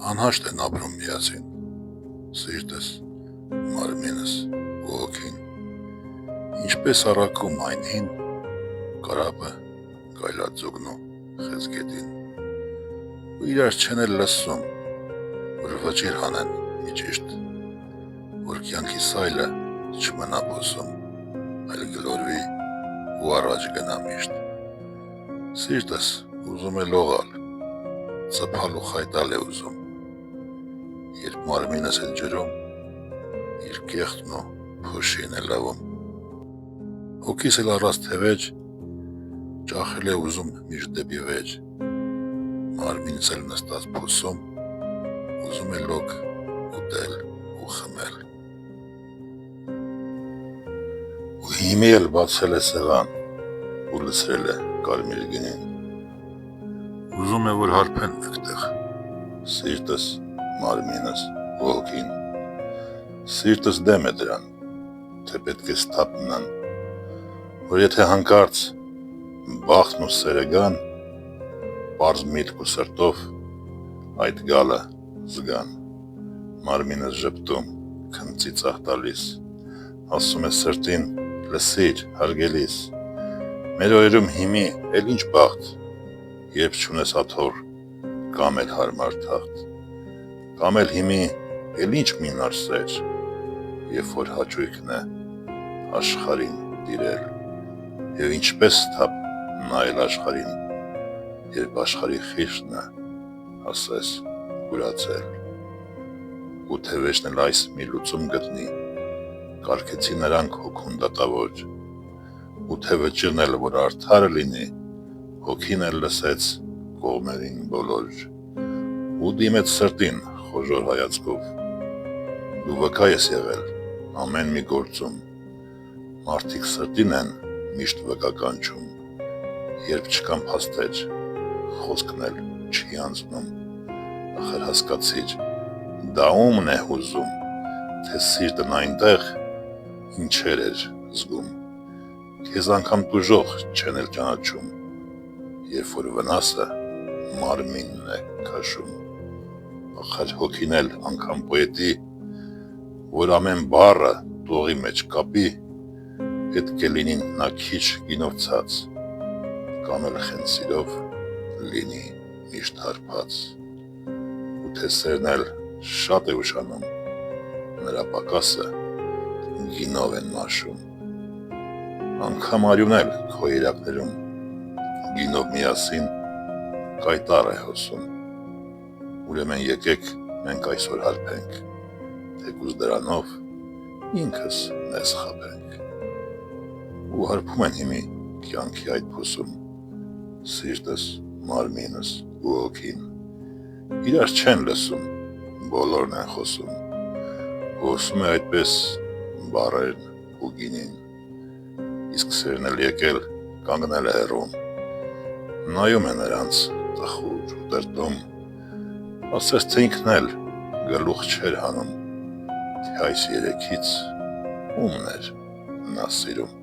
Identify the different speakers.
Speaker 1: Անհաշտ են ապրում միասին, սիրտս, մարմինս ու հոգին, ինչպես առաքում այն հին կարապը գայլաձոգնու խեցգետին, ու իրար չեն էլ լսում, որ վճիր հանեն միջիշտ, որ կյանքի սայլը չմնա բոսում, այլ գլորվի ու առաջ գնա միշտ։ Սիրտս ուզում է լողալ, ծփալ ու խայտալ է ուզում, երբ մարմինս է ջրում, իր կեղտն ու փոշին է լավում։ Հոգիս էլ առած թևեջ, ճախել է ուզում միշտ դեպի վեճ, մարմինս էլ նստած փոսում, ուզում է լոկ ուտել ու խմել։ Ու հիմի էլ բացել է սեղան ու լցրել է կարմիր գինին, ուզում է, որ հարբեն մեկտեղ, սիրտս, մարմինս ու հոգին, սիրտս դեմ է դրան, թե պետք է սթափ մնան, որ եթե հանկարծ բախտն ու սերը գան, պարզ միտք ու սրտով այդ գալը զգան, մարմինս ժպտում, քնծի ծաղ տալիս, ասում է սրտին, լսիր, հարգելիս, մեր օրերում հիմի էլ ինչ բախտ, երբ չունես աթոռ, կամ էլ հարմար թախտ, կամ էլ հիմի էլ ինչ մինար սեր, երբ որ հաճույքն է աշխարհին տիրել, և ինչպես թափ նայել աշխարհին, երբ աշխարհի խիղճն է, ասես կուրացել, ու թևեջն էլ այս մի լուծում գտնի, կարգեցի նրանք հոգուն դատավոր, ու թե վճիրն էլ որ արդարը լինի, հոգին էլ լսեց կողմերին բոլոր, ու դիմեց սրտին խոժոր հայացքով, դու վկա ես եղել ամեն մի գործում, մարդիկ սրտին են միշտ վկա կանչում, երբ չկան փաստեր, խոսքն էլ չի անցնում, ախր հասկացիր, դա ումն է հուզում, թե սիրտն այնտեղ ինչեր էր զգում, քեզ անգամ տուժող չեն էլ ճանաչում, երբ որ վնասը մարմինն է քաշում, ախր հոգին էլ անգամ պոետի, որ ամեն բառը տողի մեջ կապի, պետք է լինին նա քիչ գինով ցած, կամ էլ խենսիրով լինի միշտ հարբած, ու թե սերն էլ շատ է ուշանում, նրա պակասը գինով են մաշում, անգամ արյուն էլ քո իրակներում, գինով միասին կայտառ է հոսում, ուրեմն եկեք մենք այսօր հարբենք, թեկուզ դրանով ինքս մեզ խաբենք, ու հարբում են հիմի կյանքի այդ փոսում, սիրտս, մարմինս ու հոգին, իրար չեն լսում, բոլորն են խոսում, հոսում է այդպես բառերն ու գինին, իսկ սերն էլ եկել կանգնել է հեռում, նայում է նրանց տխուր ու տրտում, ասես թե ինքն էլ գլուխ չէր հանում, թե այս երեքից ումն էր նա սիրում։